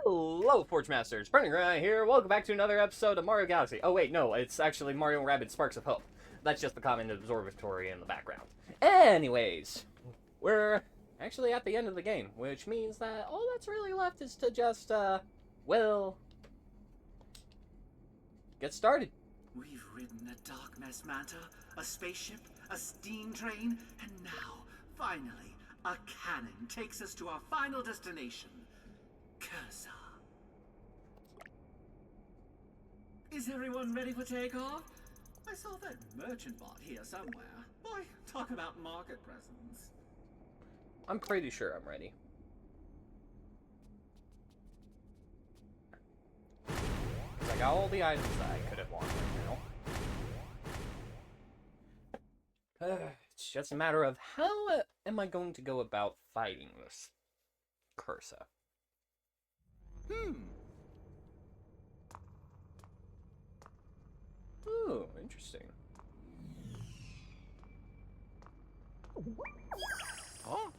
Hello, Forge Masters. Burning Ryan here. Welcome back to another episode of Mario Galaxy. Oh, wait, no, it's actually Mario and Rabbids Sparks of Hope. That's just the common observatory in the background. Anyways, we're actually at the end of the game, which means that all that's really left is to just, well, get started. We've ridden a dark mess manta, a spaceship, a steam train, and now, finally, a cannon takes us to our final destination, Cursa. Is everyone ready for takeoff? I saw that merchant bot here somewhere. Boy, talk about market presence. I'm pretty sure I'm ready. I got all the items that I could have wanted right now. It's just a matter of how am I going to go about fighting this Cursa. Ooh, interesting. Oh.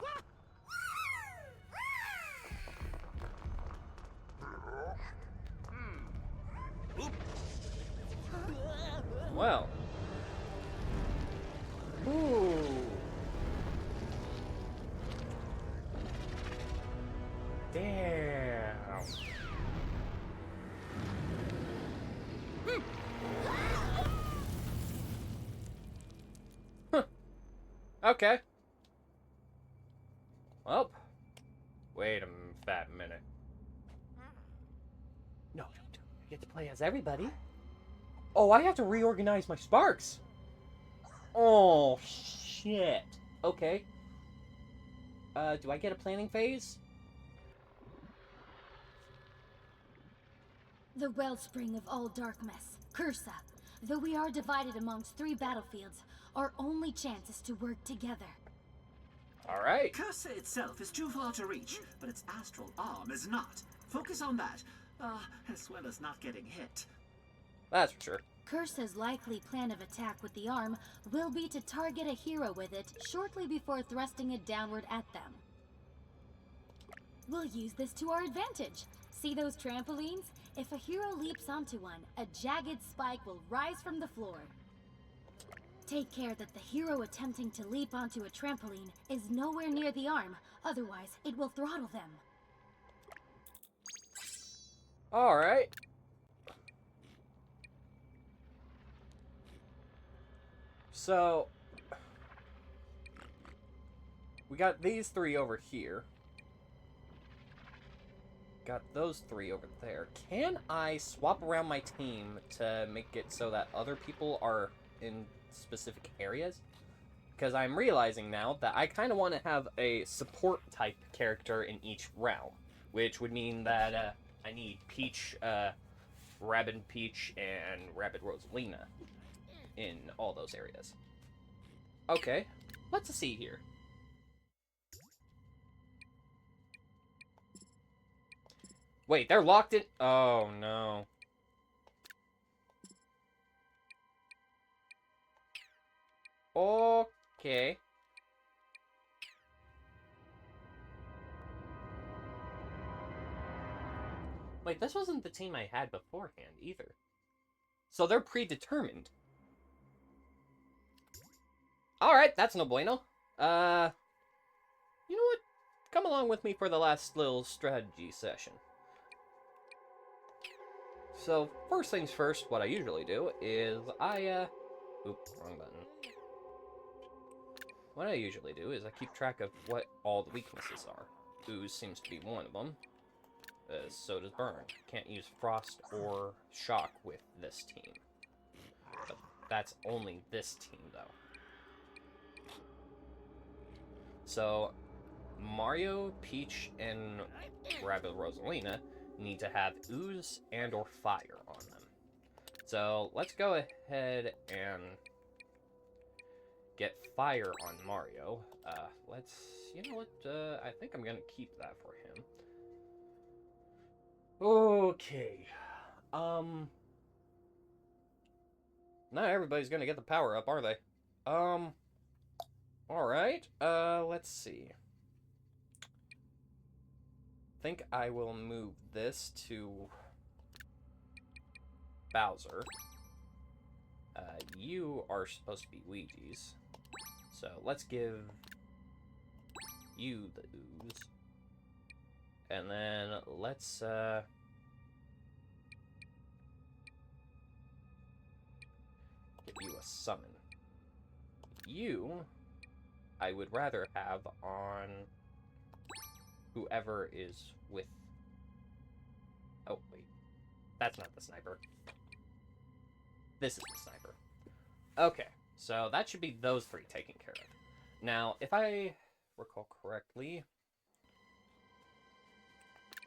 Well. Ooh. Damn. Huh. Okay. Well. Wait a fat minute. No, I get to play as everybody. Oh, I have to reorganize my sparks. Oh, shit. Okay. Do I get a planning phase? The wellspring of all dark mess, Cursa. Though we are divided amongst 3 battlefields, our only chance is to work together. Alright. Cursa itself is too far to reach, but its astral arm is not. Focus on that, as well as not getting hit. That's for sure. Cursa's likely plan of attack with the arm will be to target a hero with it shortly before thrusting it downward at them. We'll use this to our advantage. See those trampolines? If a hero leaps onto one, a jagged spike will rise from the floor. Take care that the hero attempting to leap onto a trampoline is nowhere near the arm, otherwise it will throttle them. Alright. So, we got these 3 over here. Got those 3 over there. Can I swap around my team to make it so that other people are in specific areas? Because I'm realizing now that I kind of want to have a support type character in each realm, which would mean that I need Peach, Rabbid Peach, and Rabbid Rosalina in all those areas. Okay, let's see here. Wait, they're locked in? Oh, no. Okay. Wait, this wasn't the team I had beforehand, either. So they're predetermined. Alright, that's no bueno. You know what? Come along with me for the last little strategy session. So, first things first, what I usually do is Oops, wrong button. What I usually do is I keep track of what all the weaknesses are. Ooze seems to be one of them. So does Burn. Can't use Frost or Shock with this team. But that's only this team, though. So, Mario, Peach, and Rabbid Rosalina need to have Ooze and or Fire on them. So, let's go ahead and get Fire on Mario. You know what, I think I'm gonna keep that for him. Okay. Not everybody's gonna get the power up, are they? Alright, let's see. think I will move this to Bowser. You are supposed to be Luigi's. So let's give you the ooze. And then let's give you a summon. You, I would rather have on whoever is with... Oh, wait. That's not the sniper. This is the sniper. Okay, so that should be those three taken care of. Now, if I recall correctly...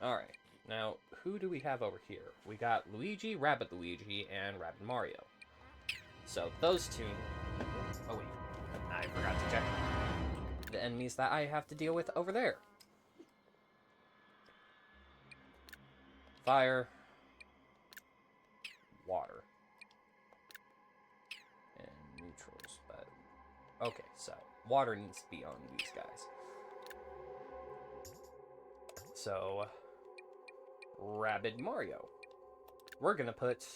Alright, now, who do we have over here? We got Luigi, Rabbid Luigi, and Rabbid Mario. So, those two... Oh, wait. I forgot to check the enemies that I have to deal with over there. Fire. Water. And neutrals, but... Okay, so, water needs to be on these guys. So, Rabbid Mario. We're gonna put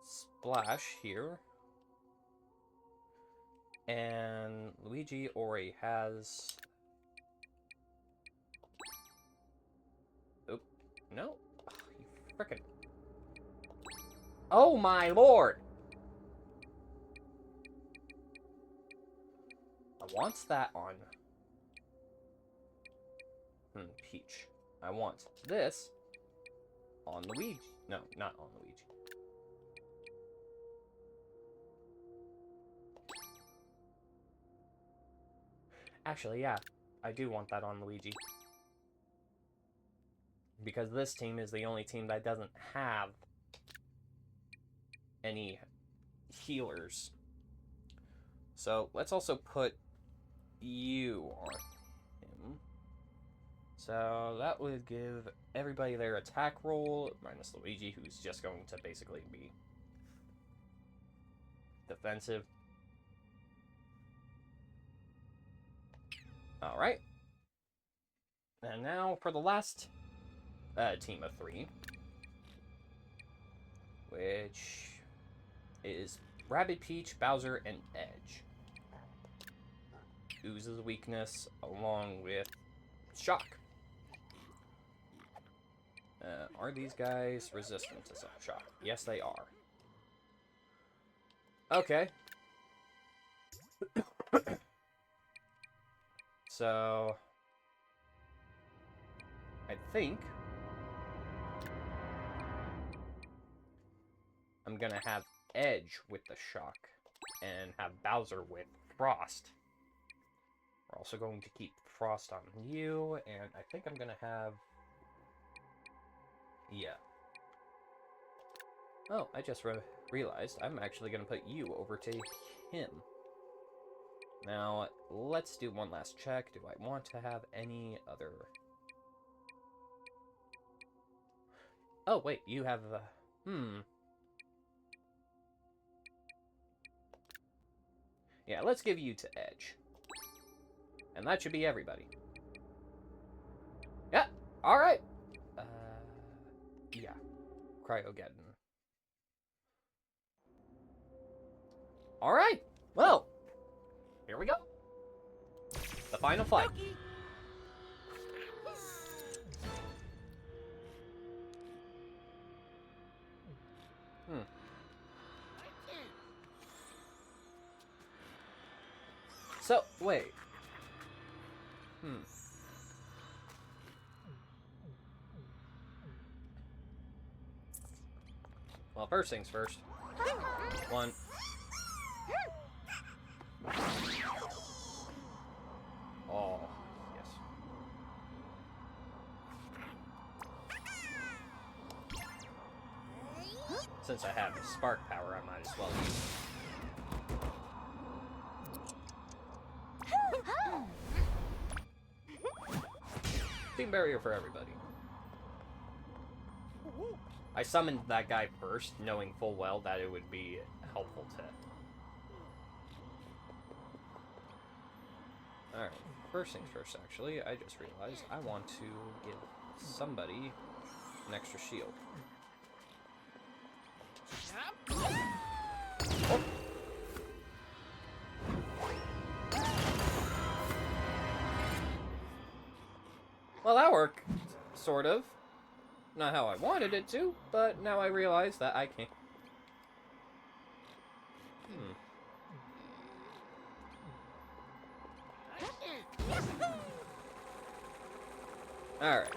Splash here. And Luigi already has... Oop. No. Oh, you frickin'... Oh my lord! I want that on... Peach. I want this on Luigi. No, not on Luigi. Actually, yeah. I do want that on Luigi. Because this team is the only team that doesn't have any healers. So, let's also put you on him. So, that would give everybody their attack roll, minus Luigi, who's just going to basically be defensive. Alright. And now for the last team of three, which is Rabbid, Peach, Bowser, and Edge. Ooze's weakness along with Shock. Are these guys resistant to Shock? Yes, they are. Okay. So, I think I'm gonna have Edge with the Shock and have Bowser with Frost. We're also going to keep Frost on you, and I think I'm gonna have... Yeah. Oh, I just realized I'm actually gonna put you over to him. Now, let's do one last check. Do I want to have any other... Oh, wait, you have... Yeah, let's give you to Edge. And that should be everybody. Yeah, alright! Yeah. Cryogeddon. Alright! Well, here we go. The final fight. So, wait. Well, first things first. One. Oh, yes. Since I have spark power, I might as well use it. Team barrier for everybody. I summoned that guy first, knowing full well that it would be helpful to... Alright. First things first, actually, I just realized I want to give somebody an extra shield. Oh. Well, that worked, sort of. Not how I wanted it to, but now I realize that I can't. Alright.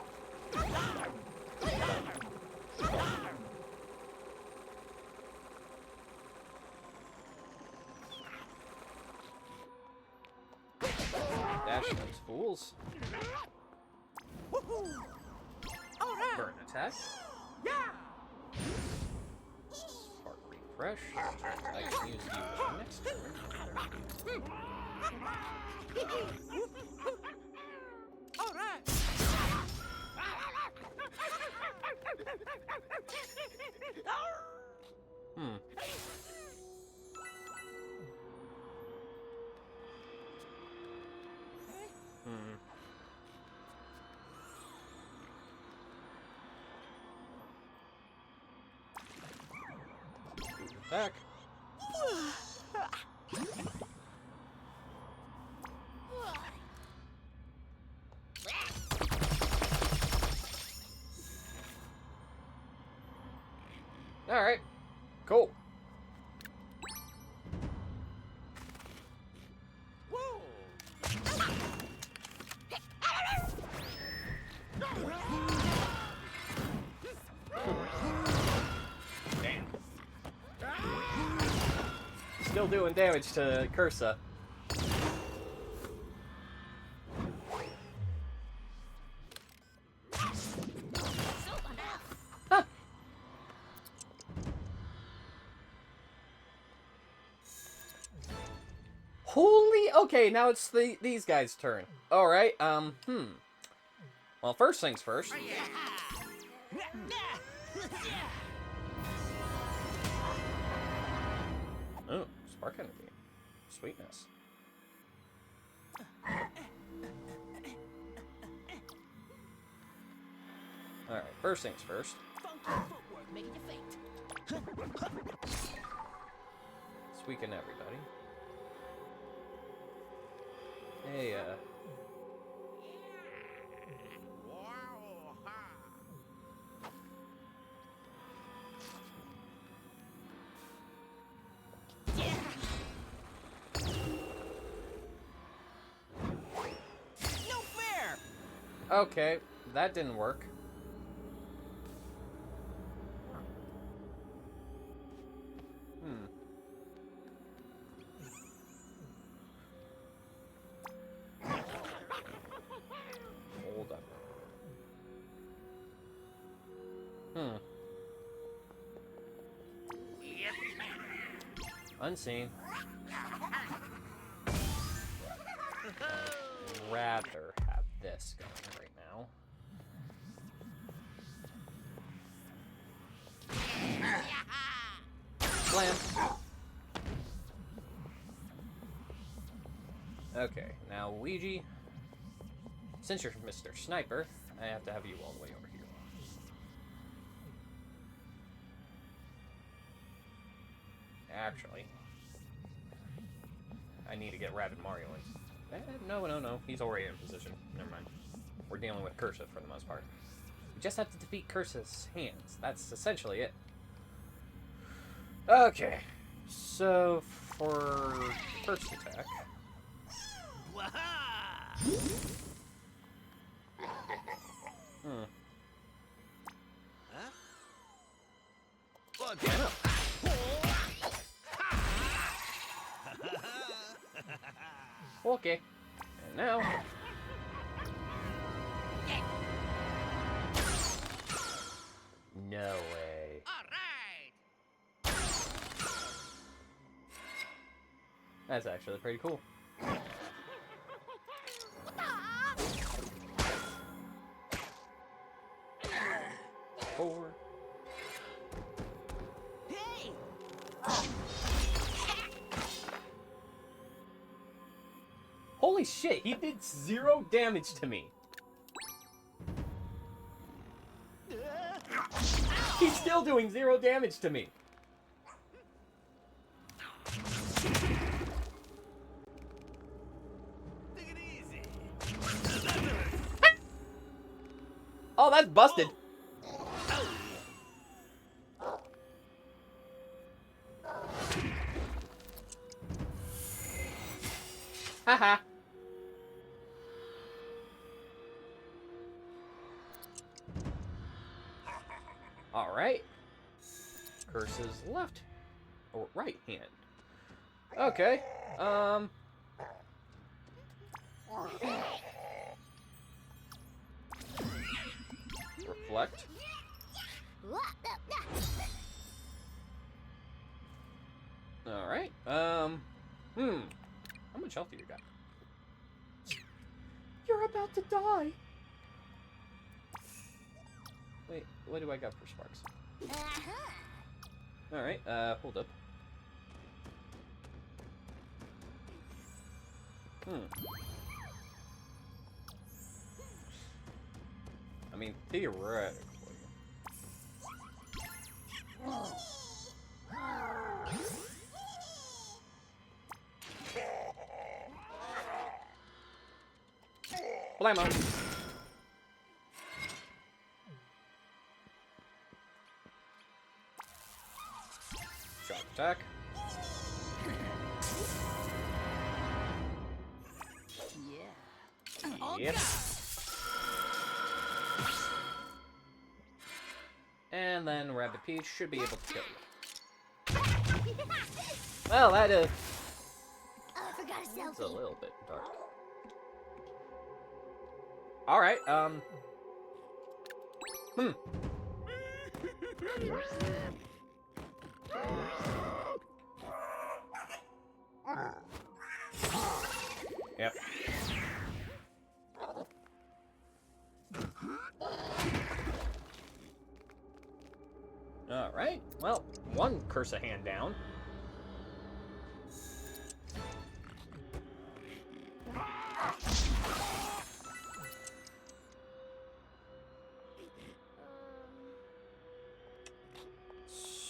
Dash those fools. Burn attack. Spark refresh. I can use you next turn. Hmm. Back. Alright. Cool. Damn. Still doing damage to Cursa. Huh. Holy, okay, now it's these guys' turn. Alright, well, first things first. Oh, spark energy. Sweetness. Alright, first things first. Let's weaken everybody. Hey, okay, that didn't work. Hold up. Unseen. Rather have this going right now. Slam. Okay, now Ouija. Since you're Mr. Sniper, I have to have you all the way over here. Actually, I need to get Rabbid Mario in. No. He's already in position. Never mind. We're dealing with Cursa for the most part. We just have to defeat Cursa's hands. That's essentially it. Okay. So, for first attack... Okay. And now... No way. That's actually pretty cool. Forward. Holy shit, he did 0 damage to me. He's still doing 0 damage to me. Oh, that's busted. Haha. Alright. Curse's left or right hand. Okay. Reflect. Alright. How much health do you got? You're about to die. Wait, what do I got for sparks? Alright, hold up. I mean, theoretically. Blammo. Shock attack. Yeah. Yep. And then Rabbids should be able to kill you. Well, that is a little bit dark. Alright, Yep. Alright, well, one Cursa hand down.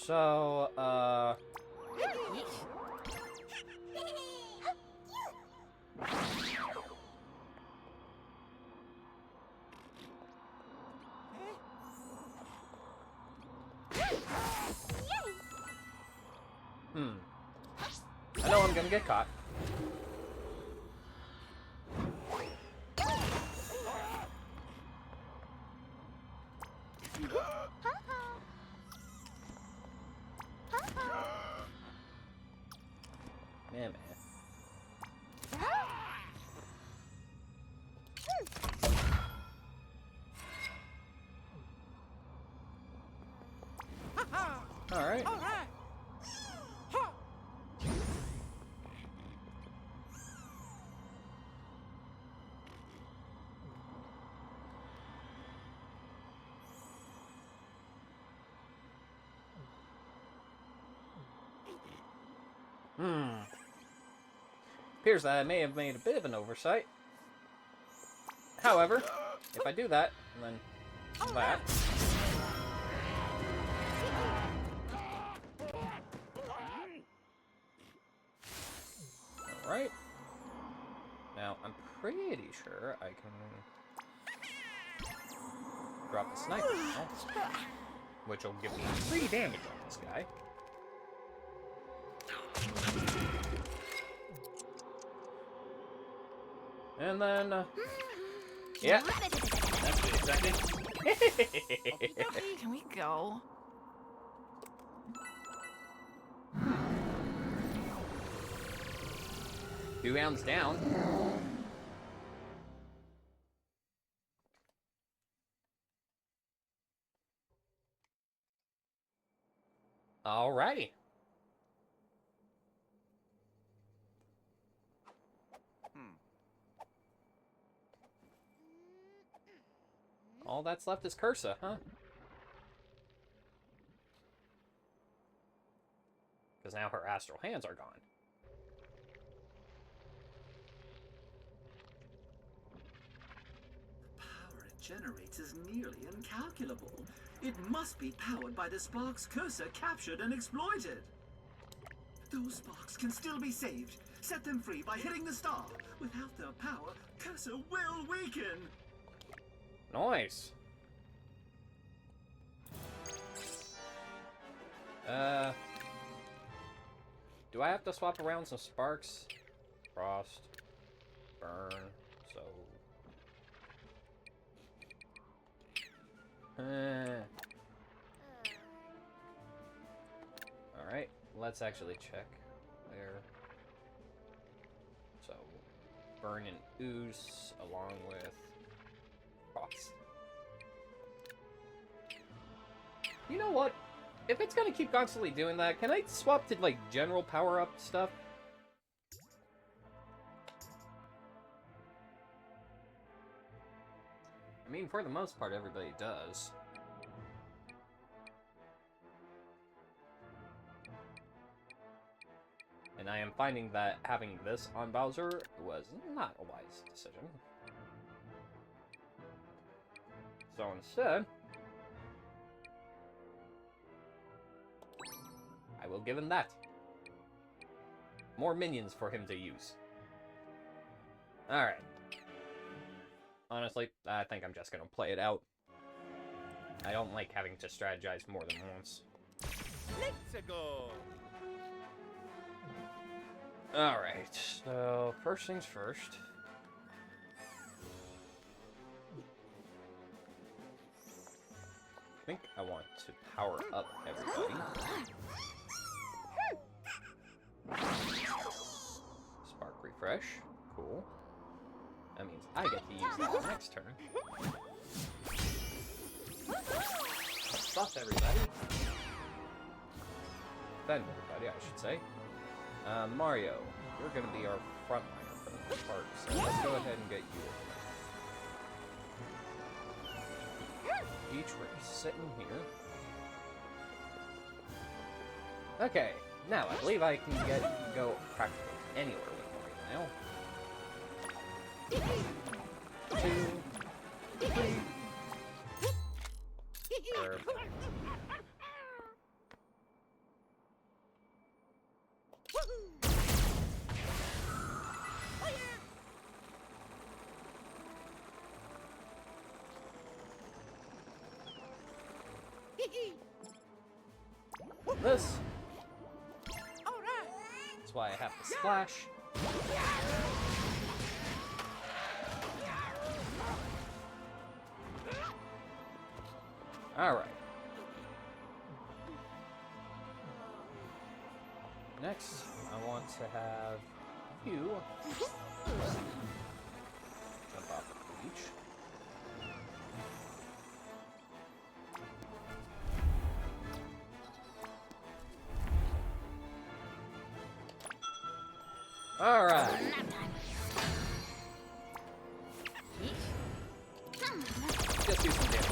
So, I know I'm gonna get caught. Man. Alright. Appears that I may have made a bit of an oversight. However, if I do that, and then that. Alright. Now, I'm pretty sure I can drop the sniper now, which will give me 3 damage on this guy. And then, yeah, that's what expected. Can we go? 2 rounds down. Alrighty. All that's left is Cursa, huh? Because now her astral hands are gone. generates is nearly incalculable. It must be powered by the sparks Cursa captured and exploited. Those sparks can still be saved. Set them free by hitting the star. Without their power, Cursa will weaken. Nice. Do I have to swap around some sparks? Frost. Burn. So... Alright, let's actually check there. So, burn and ooze along with frost. You know what? If it's gonna keep constantly doing that, can I swap to, like, general power-up stuff? I mean, for the most part, everybody does. And I am finding that having this on Bowser was not a wise decision. So instead, I will give him that. More minions for him to use. Alright. Honestly, I think I'm just gonna play it out. I don't like having to strategize more than once. Let's go. Alright, so first things first. I think I want to power up everybody. Spark refresh. Cool. That means I get to use that next turn. Buff everybody. Defend everybody, I should say. Mario, you're gonna be our frontliner for the most part, so let's go ahead and get you. Each race, sitting here. Okay, now I believe I can go practically anywhere with Mario now. 2, 3. Perfect. This. That's why I have to splash. Alright. Next, I want to have you jump off the beach. Alright. Just do some damage.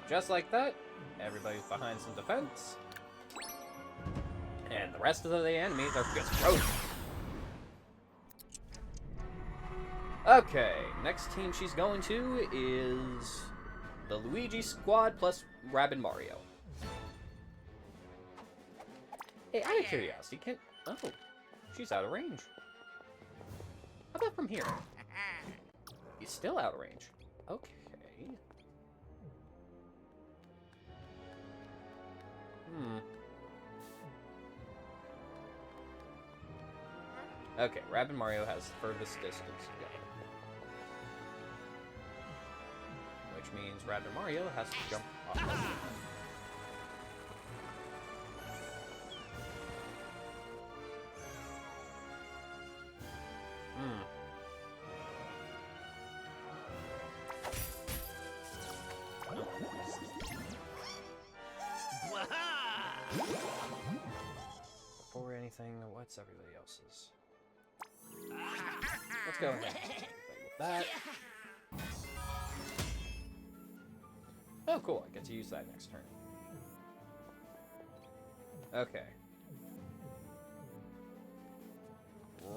Just like that, everybody's behind some defense. And the rest of the enemies are just frozen. Okay, next team she's going to is the Luigi squad plus Rabbid Mario. Hey, out of curiosity, oh, she's out of range. How about from here? He's still out of range. Okay. Okay, Rabbid Mario has the furthest distance to go. Which means Rabbid Mario has to jump off. Before anything, what's everybody else's? Let's go ahead and play with that. Oh, cool. I get to use that next turn. Okay.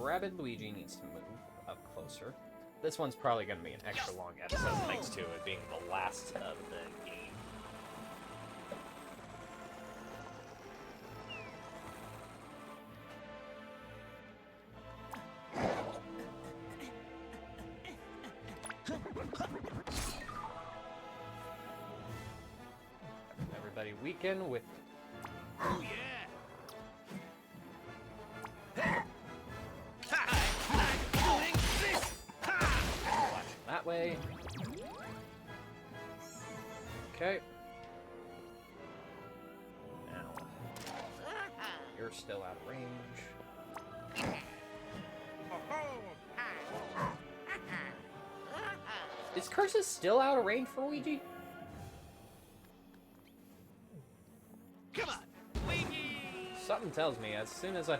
Rabbid Luigi needs to move up closer. This one's probably going to be an extra long episode thanks to it being the last of the game. Everybody weaken with... Oh, yeah. That way. Okay. Now, you're still out of range. Is Cursa still out of range for Luigi? Come on, Luigi! Something tells me as soon as I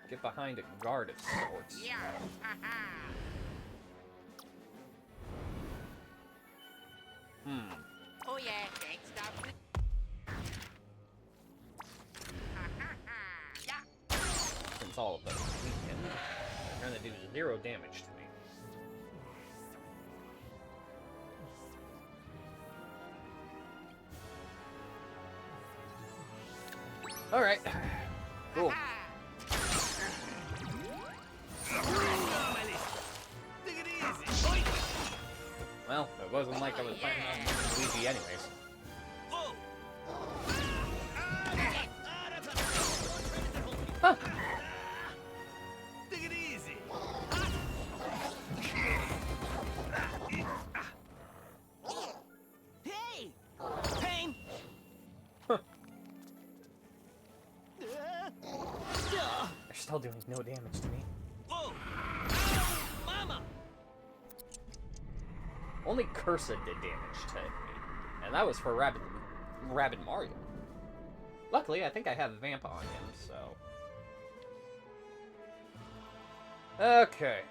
get behind a guard of sorts. Yeah. Oh yeah, thanks, Doc. Yeah. Since all of them weaken, they're gonna do 0 damage to me. Alright. Cool. Well, it wasn't like I was planning on using Luigi anyways. Huh. Take it easy. Hey! Pain! Huh. They're still doing no damage to me. Whoa! Mama! Only Cursa did damage to me, and that was for Rabbid Mario. Luckily, I think I have Vampa on him, so... Okay.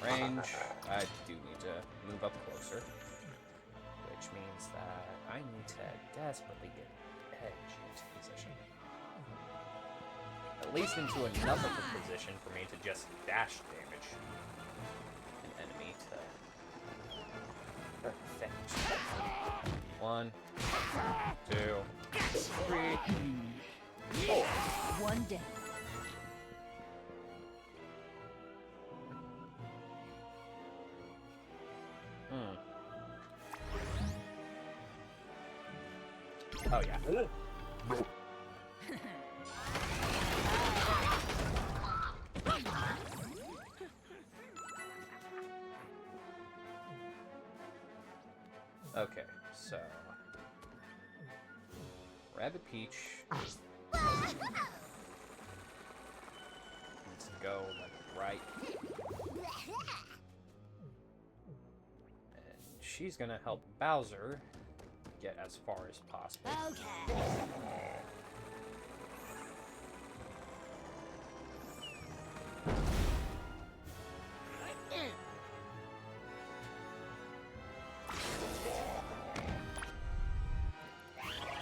Range, I do need to move up closer, which means that I need to desperately get Edge into position. At least into enough of a position for me to just dash damage an enemy to finish. 1, 2, 3, 4. One down. Oh yeah. Okay, so Rabbid Peach needs to go like right, and she's gonna help Bowser get as far as possible. Okay.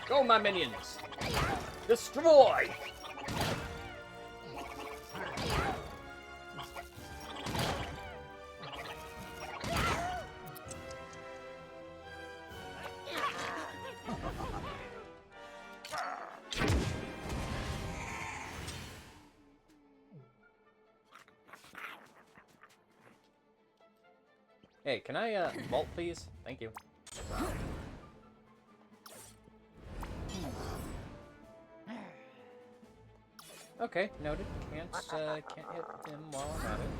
Go, my minions! Destroy! Hey, can I, vault, please? Thank you. Okay, noted. Can't hit him while I'm at it.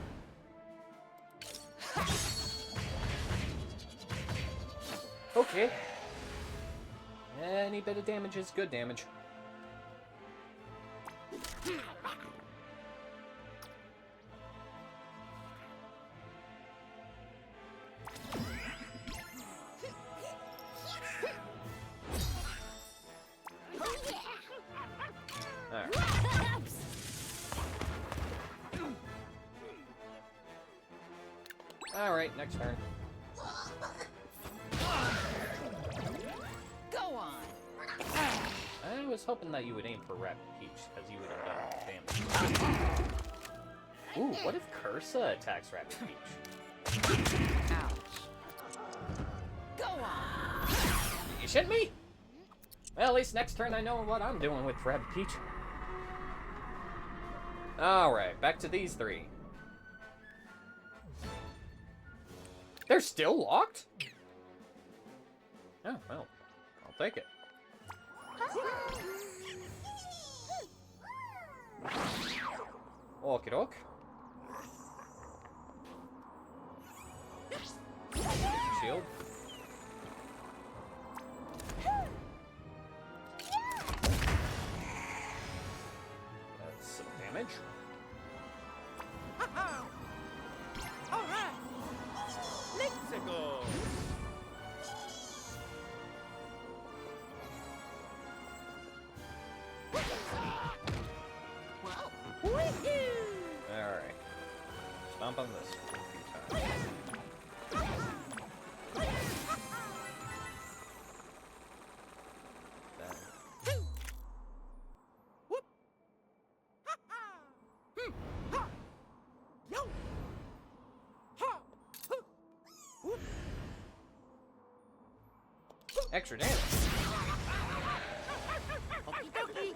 Okay. Any bit of damage is good damage. Alright, next turn. Go on. was hoping that you would aim for Rabbid Peach, because you would have done damage. Ooh, what if Cursa attacks Rabbid Peach? Ouch. Go on. You shitting me? Well, at least next turn I know what I'm doing with Rabbid Peach. Alright, back to these three. They're still locked? Oh, well, I'll take it. Okie doke. Shield. That's some damage. All right. Let's go. Alright. Stomp on this a few times. Then. Whoop. Yo. Whoop. Extra damage. Okie dokie.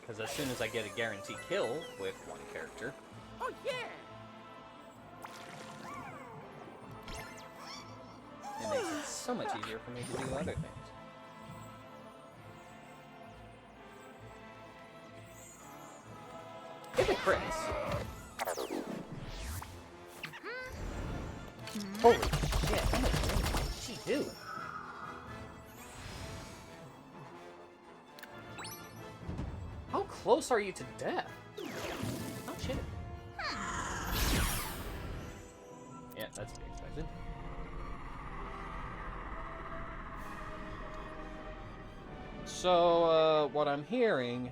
Because as soon as I get a guaranteed kill with one character, Oh yeah. it makes it so much easier for me to do other things. Hit the crits. Holy shit, how much damage did she do? How close are you to death? Oh shit. Yeah, that's to be expected. So, what I'm hearing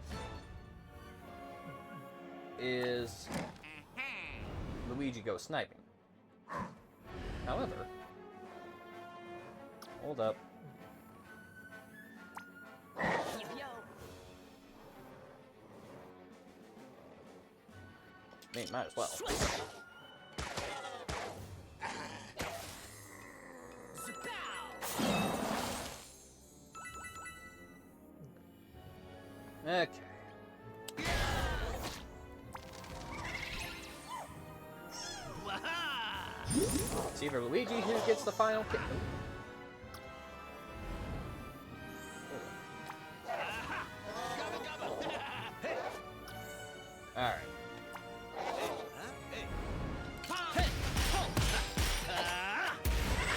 is Luigi goes sniping. However, hold up. I mean, might as well. Okay. It's either Luigi who gets the final kill. Alright.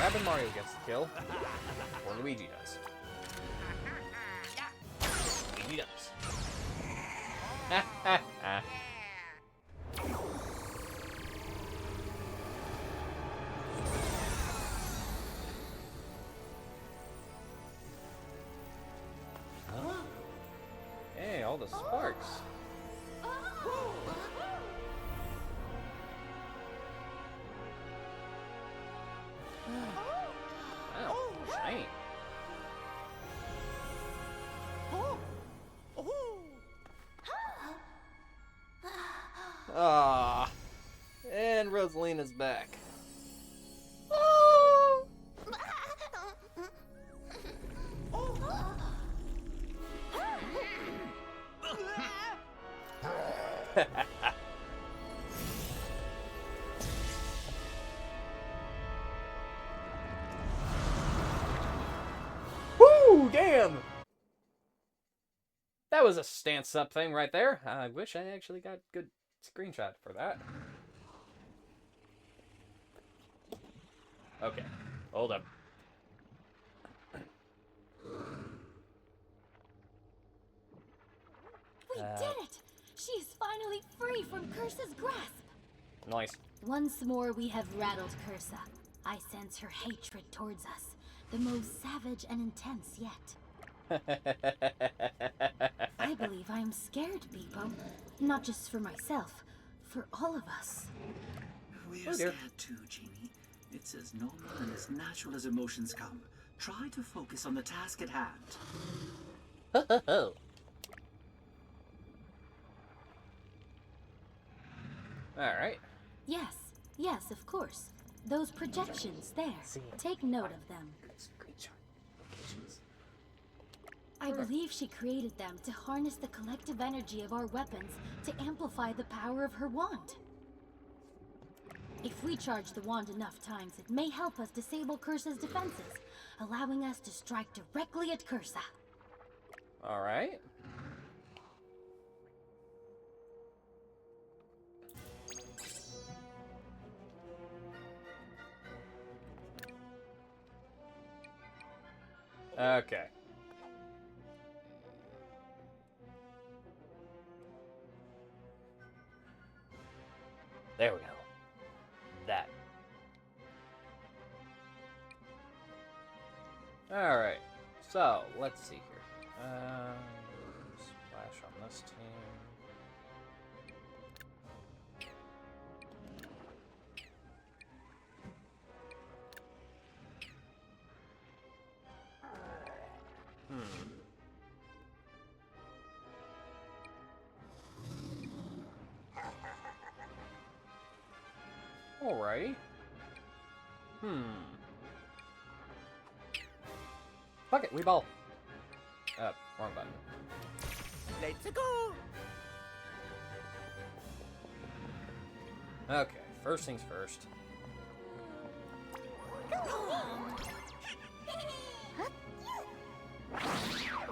Rabbid Mario gets the kill, or Luigi does. Luigi does. Ha ha ha. Hey, all the sparks. Wow, shiny. Ah, and Rosalina's back. Woo, damn! That was a stance up thing right there. I wish I actually got good screenshot for that. Okay, hold up. We did it! She is finally free from Cursa's grasp! Nice. Once more we have rattled Cursa. I sense her hatred towards us, the most savage and intense yet. I believe I am scared, Beepo. Not just for myself, for all of us. We're Oh, dear. scared too, Genie. It's as normal and as natural as emotions come. Try to focus on the task at hand. Ho ho ho. Alright. Yes, yes, of course. Those projections there. See. Take note of them. Screenshot locations. I believe she created them to harness the collective energy of our weapons to amplify the power of her wand. If we charge the wand enough times, it may help us disable Cursa's defenses, allowing us to strike directly at Cursa. Alright. Okay. There we go. That. Alright. So, let's see here. Splash on this team. Alrighty. Fuck it, we ball. Wrong button. Let's go. Okay, first things first.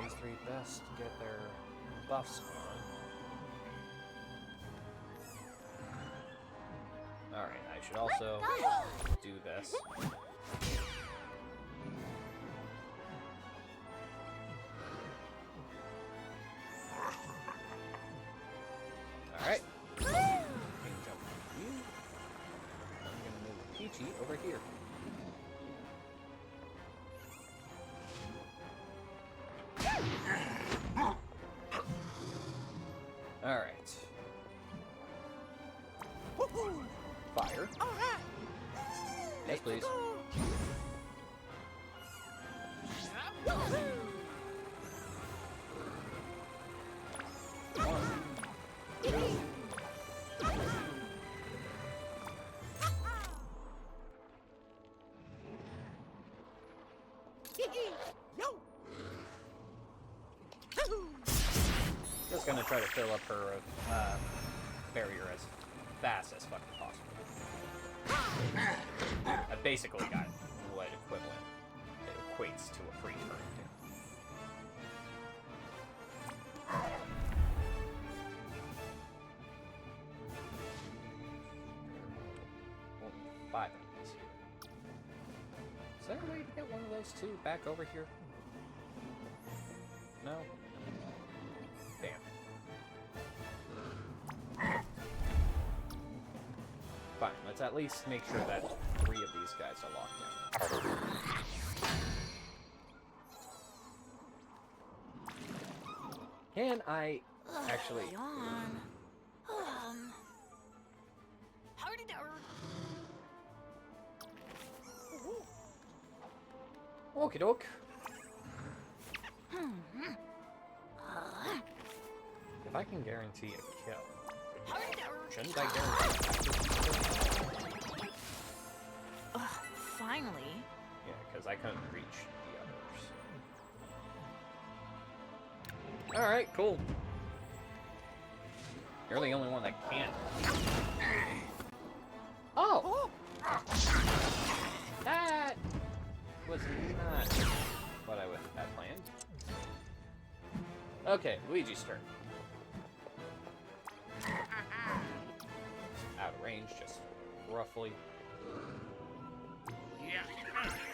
These three best get their buffs on. Alright, I should also do this. Alright. Can jump on you. I'm gonna move Peachy over here. Alright. Fire. All right. Yes, please. Just gonna try to fill up her barrier as fast as fucking possible. I basically got what equivalent it equates to a free turn to. 5 enemies. Is there a way to get one of those two back over here? No? Damn. Fine, let's at least make sure that 3 of these guys are locked down. Can I actually... Yawn. Howdy there. Okie doke. If I can guarantee a kill, Howdy there. shouldn't I guarantee Finally. Yeah, because I couldn't reach the others. Alright, cool. You're the only one that can. Oh! That was not what I had planned. Okay, Luigi's turn. Out of range, just roughly.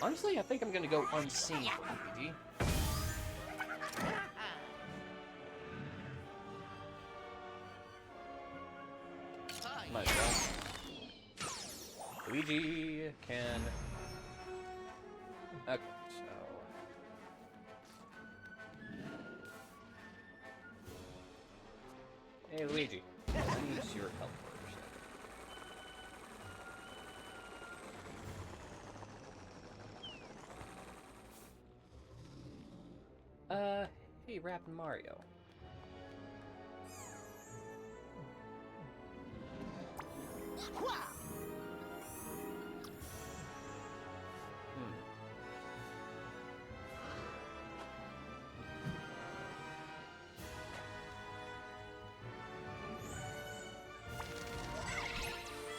Honestly, I think I'm gonna go unseen for Luigi. Might as well. Luigi can... Okay, so... Hey, Luigi. Use your health first. Rapid Mario.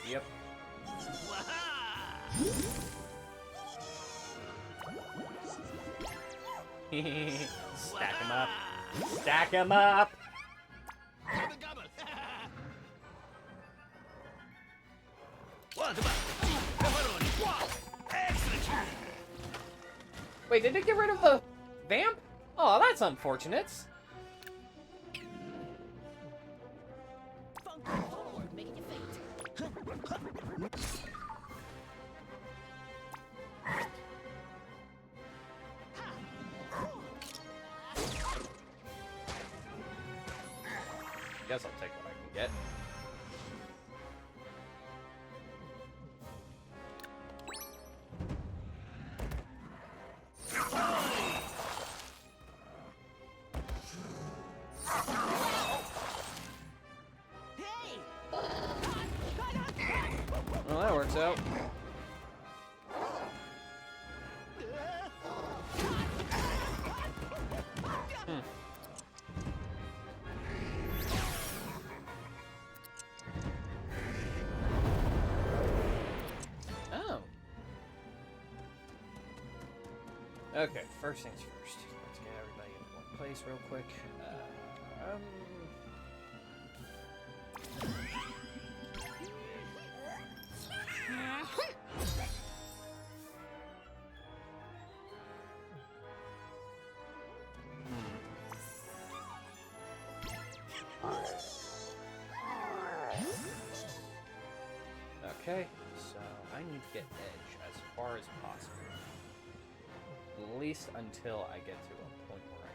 Yep. Stack him up. Stack him up! Wait, did it get rid of the vamp? Oh, that's unfortunate. Funky forward, making you faint. Guess I'll take what I can get. Hey! Well, that works out. Oh. Okay, first things first. Let's get everybody in one place real quick. Okay, so I need to get edge as far as possible. At least until I get to a point where I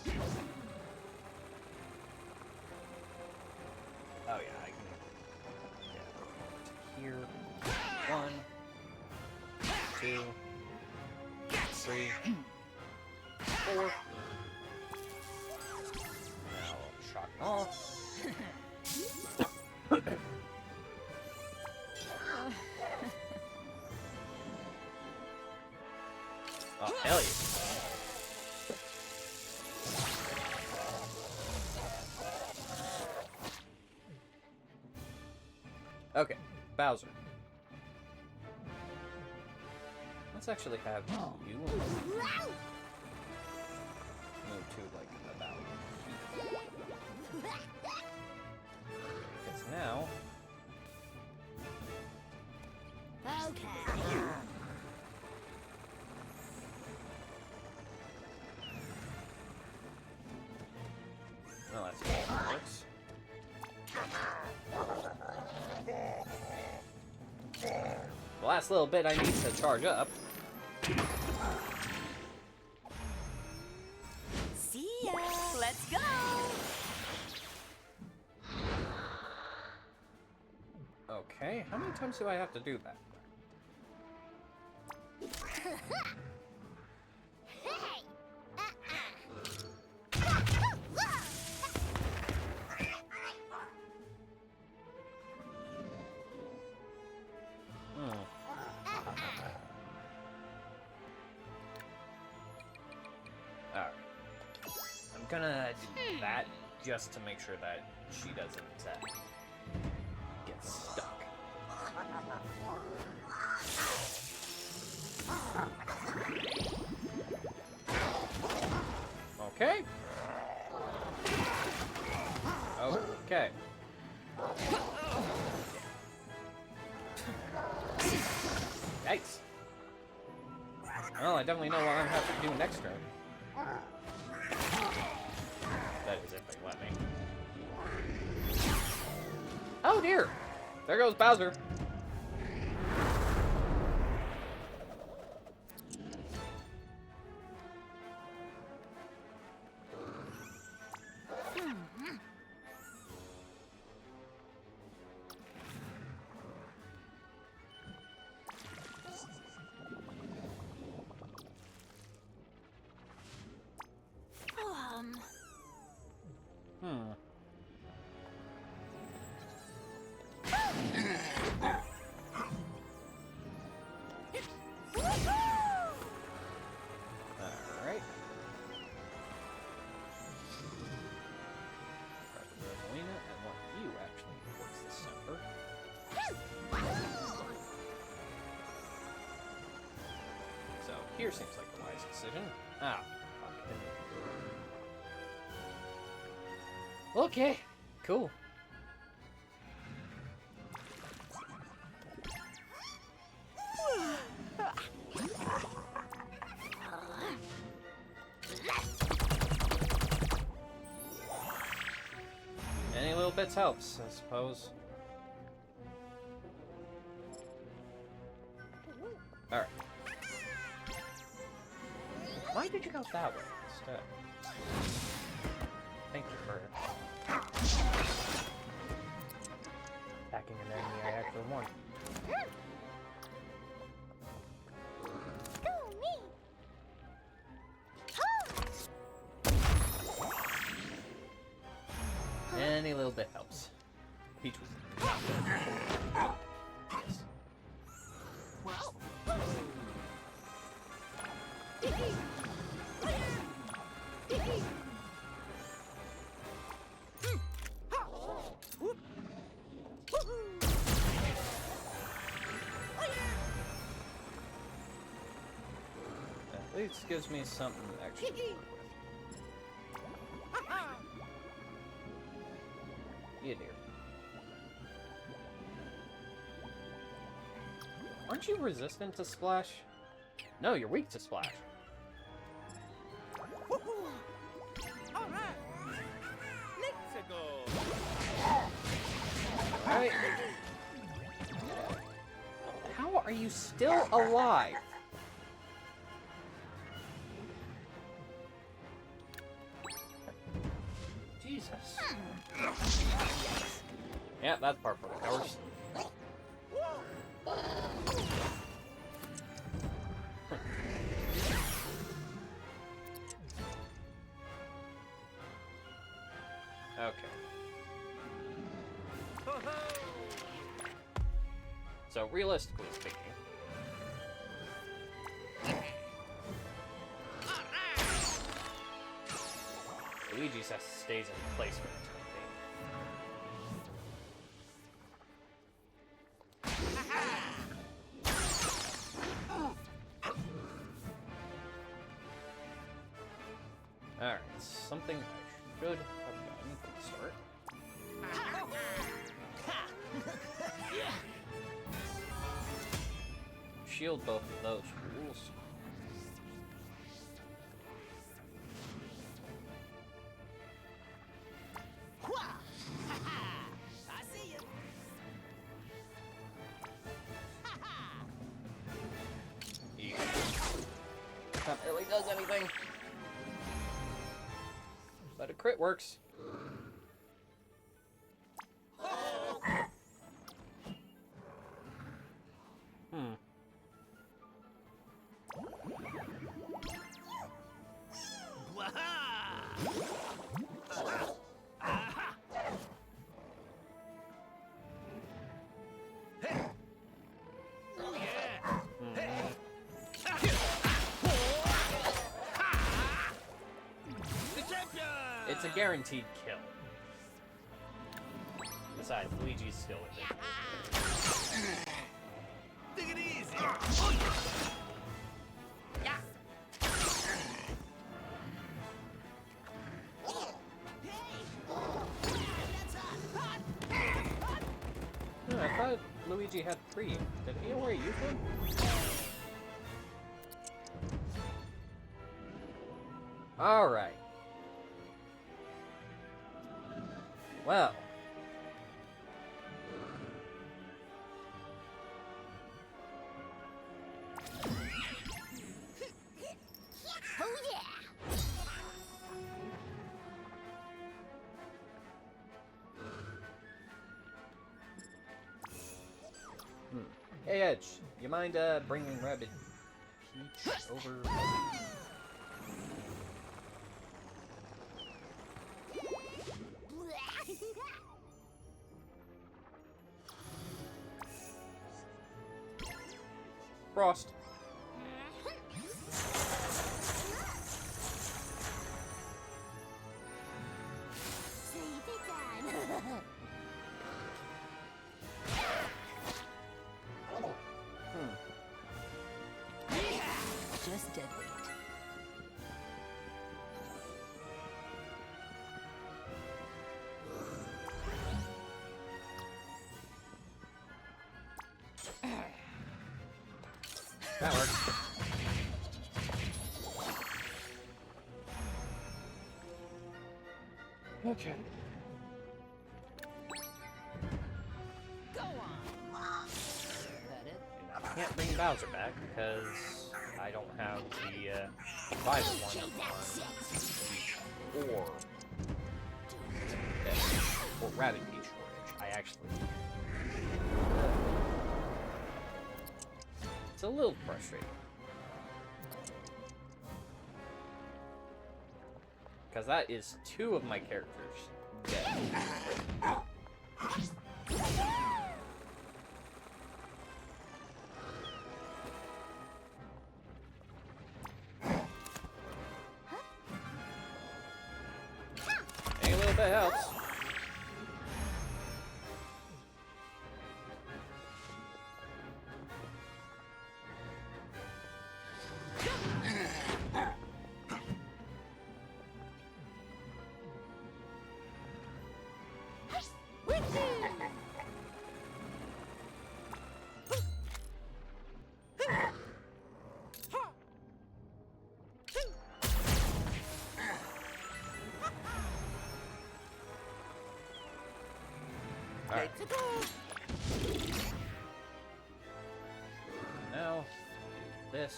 can. Oh yeah, I can get here. 1, 2, 3, 4. Now shock off. Oh, hell yeah. Okay, Bowser. Let's actually have you move to, like, about here. Because now... Okay. Oh, that's how it works. The last little bit I need to charge up. See ya! Let's go! Okay, how many times do I have to do that? Alright. I'm gonna do that just to make sure that she doesn't get stuck. Okay. Okay. Yikes. Well, I definitely know what I'm gonna have to do next turn. That is if they let me. Oh dear! There goes Bowser. Hmm. Alright. Melina, I want you actually towards the center. So here seems like a wise decision. Ah, fuck. Okay, cool. Any little bits helps, I suppose. Alright. Why did you go that way instead? Thank you for attacking an enemy I actually want. Any little bit helps. Peach was. Yes. Wow. At least gives me something extra to work with. Yeah, dear. Aren't you resistant to splash? No, you're weak to splash. Alright. Let's go. Alright. How are you still alive? Jesus. Yeah, that's part for the cowards. Okay. So, realistically speaking, Luigi just stays in place for the time being. Alright, something I should have done from the start. Shield both of those rules. I see you. Yeah. That really does anything. But a crit works. Hmm. It's a guaranteed kill. Besides, Luigi's still with it. Take it easy. No, I thought Luigi had 3. Did he already use one? Alright. Well. Oh yeah! Hey Edge, you mind bringing Rabbid Peach over? Frost. Just dead weight. That works. Okay. Go on. That it? And I can't bring Bowser back because I don't have the Survivor one on or Rabbit Beach shortage. I actually. It's a little frustrating. Because that is 2 of my characters dead. Any little bit helps. Alright. Now, do this.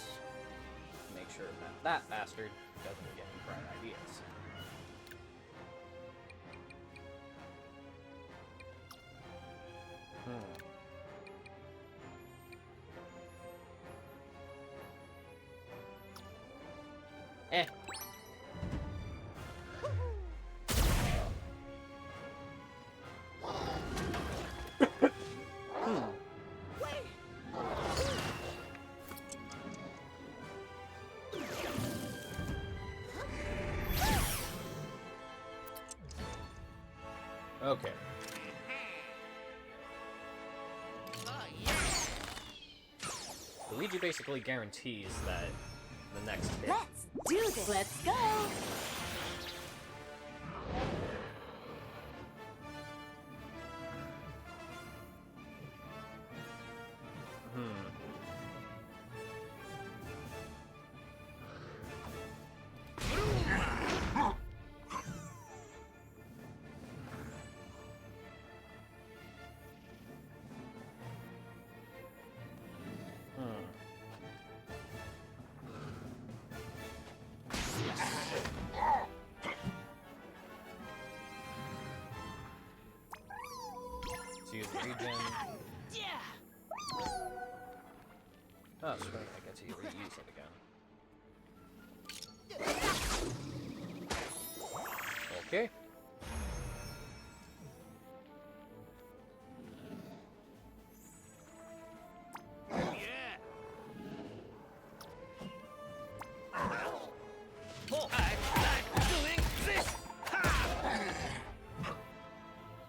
Make sure that that bastard doesn't get any bright ideas. Eh. Okay. Luigi basically guarantees that the next hit. Let's do this. Let's go. Use the regen. Oh, sweet. I get to reuse it again. Okay.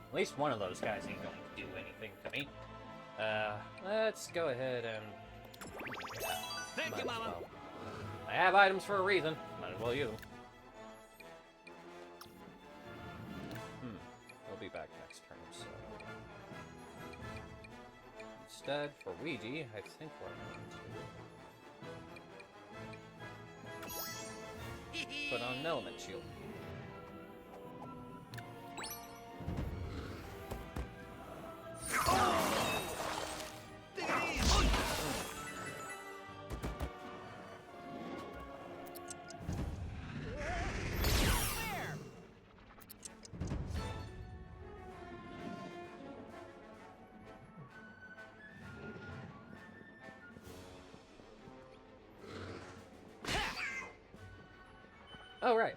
At least one of those guys ain't going to do anything to me. Let's go ahead and... Thank you, Mama. I have items for a reason. Might as well use them. We'll be back next turn, so... Instead, for Ouija, I think what I'm going to put on an element shield. Oh, right.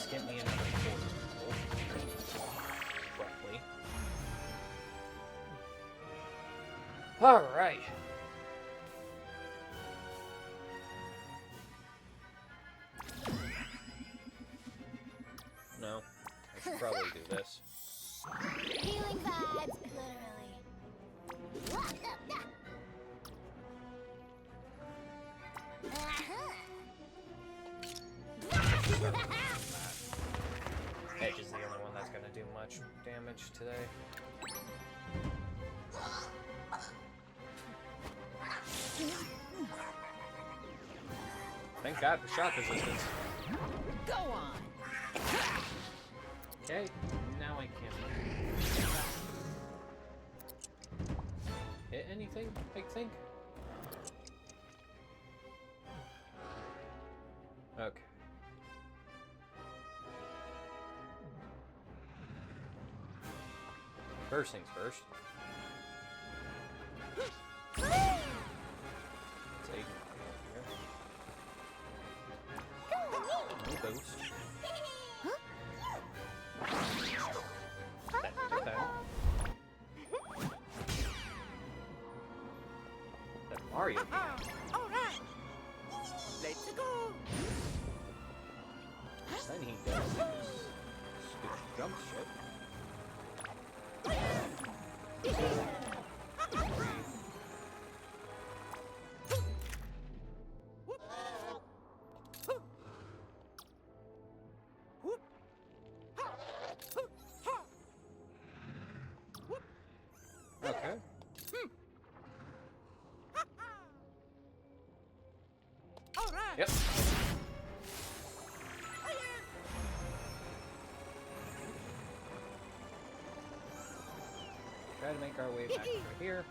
least get me another portal. Roughly. Alright. No. I should probably do this. Healing vibes, literally. Edge is the only one that's gonna do much damage today. Thank God for shock resistance. Go on. Okay, now I can't hit anything, I think. Okay. First things first. Take no boost. That did that. That Mario. All right. Let's go. Then he does stupid jump shit. Okay. All right. Yep. Try to make our way back over here.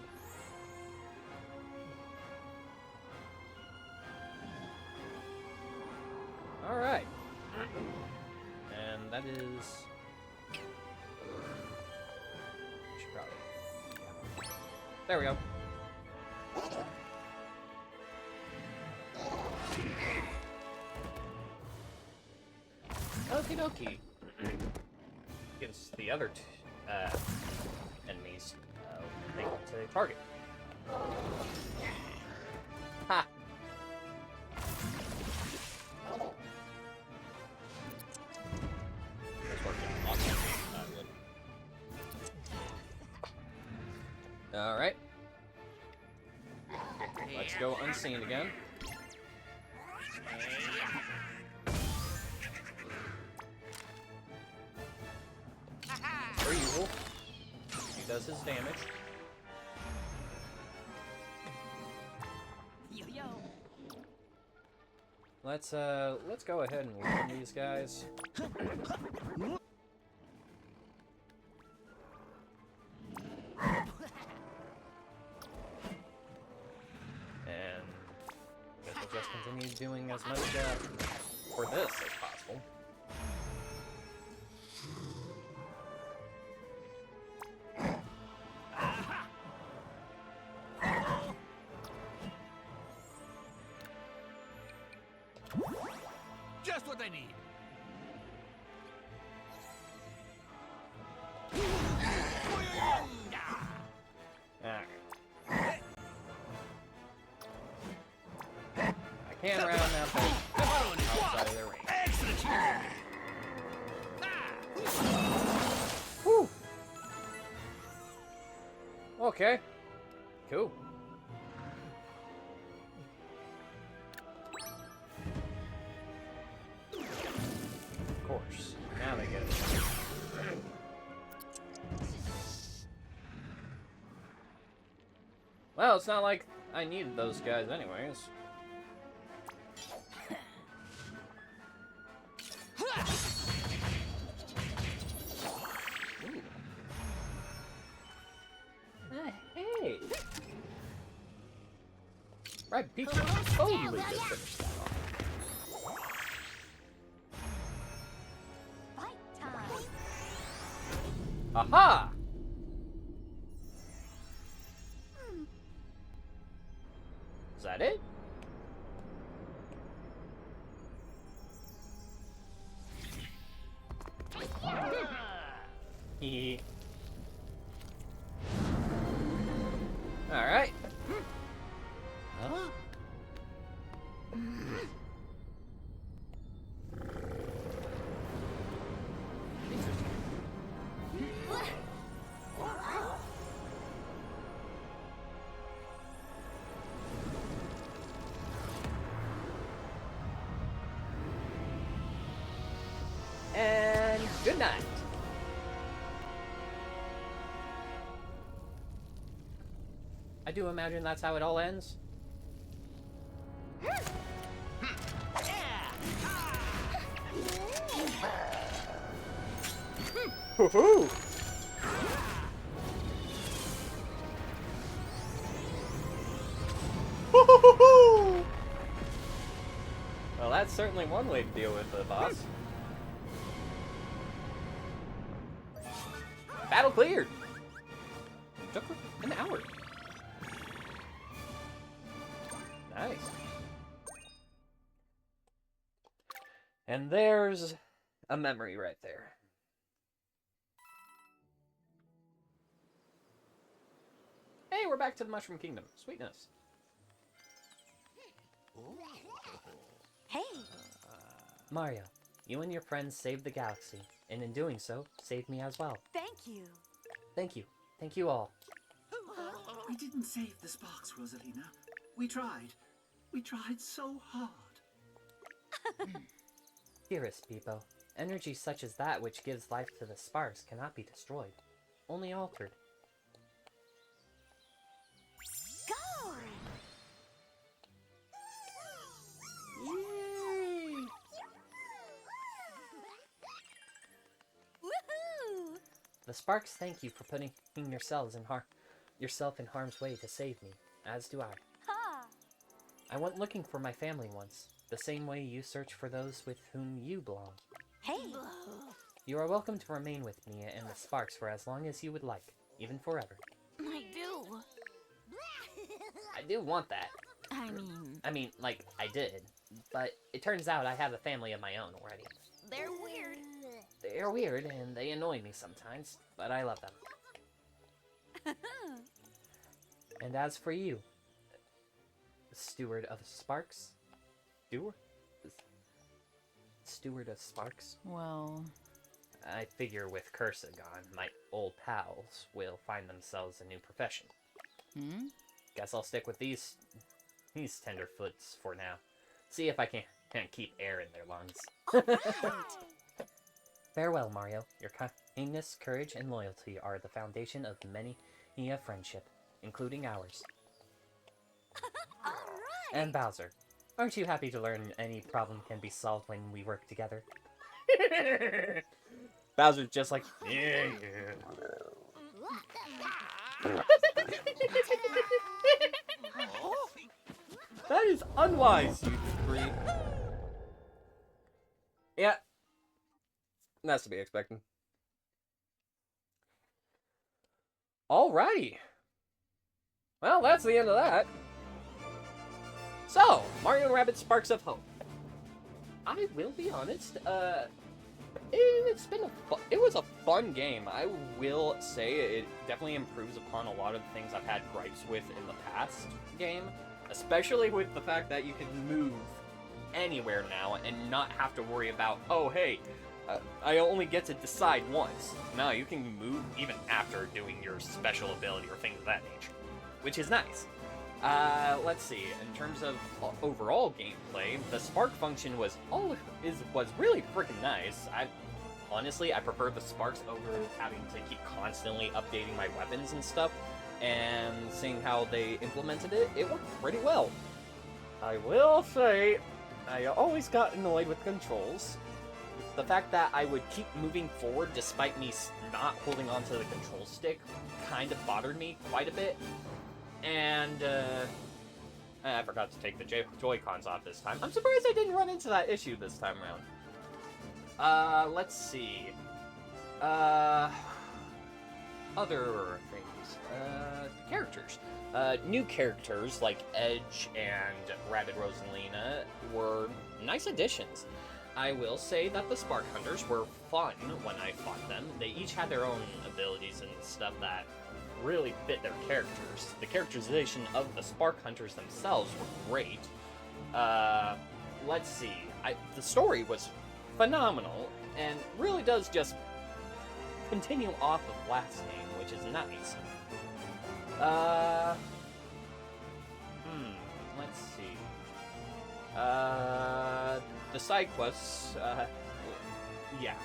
Alright. And that is... should probably... yeah. There we go. Okie dokie. Against the other enemies, make it to target. Ha! That's working a lot better. Good. Alright. Let's go unseen again. Per usual. He does his damage. Yo. Let's go ahead and learn these guys. And I guess we'll just continue doing as much for this as possible. Just what they need. Alright. I can round that outside of their range. Excellent. Whew. Okay. Cool. Of course. Now they get it. Well, it's not like I needed those guys anyways. Ooh. Hey! Right, Peach totally just finished that off. Fight time. Aha! Is that it? not? I do imagine that's how it all ends. Woohoo! Woohoo! Well, that's certainly one way to deal with the boss. Battle cleared! Took an hour. Nice. And there's a memory right there. Hey, we're back to the Mushroom Kingdom. Sweetness. Hey! Mario, you and your friends saved the galaxy, and in doing so, saved me as well. Thank you. Thank you. Thank you all. We didn't save the sparks, Rosalina. We tried. We tried so hard. Dearest Beepo, energy such as that which gives life to the sparks cannot be destroyed, only altered. Go! Yay! Woohoo! The sparks thank you for putting yourself in harm's way to save me, as do I. Ha! I went looking for my family once, the same way you search for those with whom you belong. Hey! You are welcome to remain with me and the sparks for as long as you would like, even forever. I do. I do want that. I mean, like, I did. But it turns out I have a family of my own already. They're weird. They're weird, and they annoy me sometimes, but I love them. And as for you, Steward of Sparks? Steward of Sparks? Well, I figure with Cursa gone, my old pals will find themselves a new profession. Guess I'll stick with these tenderfoots for now. See if I can't keep air in their lungs. Farewell, Mario. Your kindness, courage, and loyalty are the foundation of many a friendship, including ours. All right. And Bowser, aren't you happy to learn any problem can be solved when we work together? Bowser's just like, yeah. That is unwise, you three. Yeah. That's to be expected. Alrighty. Well, that's the end of that. So, Mario and Rabbids Sparks of Hope. I will be honest, it was a fun game. I will say it definitely improves upon a lot of things I've had gripes with in the past game, especially with the fact that you can move anywhere now and not have to worry about, oh hey, I only get to decide once. No, you can move even after doing your special ability or things of that nature, which is nice. Let's see. In terms of overall gameplay, the spark function was really freaking nice. Honestly, I prefer the sparks over having to keep constantly updating my weapons and stuff. And seeing how they implemented it, it worked pretty well. I will say, I always got annoyed with controls. The fact that I would keep moving forward despite me not holding onto the control stick kind of bothered me quite a bit. And, I forgot to take the Joy-Cons off this time. I'm surprised I didn't run into that issue this time around. Let's see. Other things. Characters. New characters like Edge and Rabbid Rosalina were nice additions. I will say that the Spark Hunters were fun when I fought them. They each had their own abilities and stuff that really fit their characters. The characterization of the Spark Hunters themselves were great. Let's see. The story was phenomenal, and really does just continue off of last game, which is nice. Let's see. The side quests, yeah.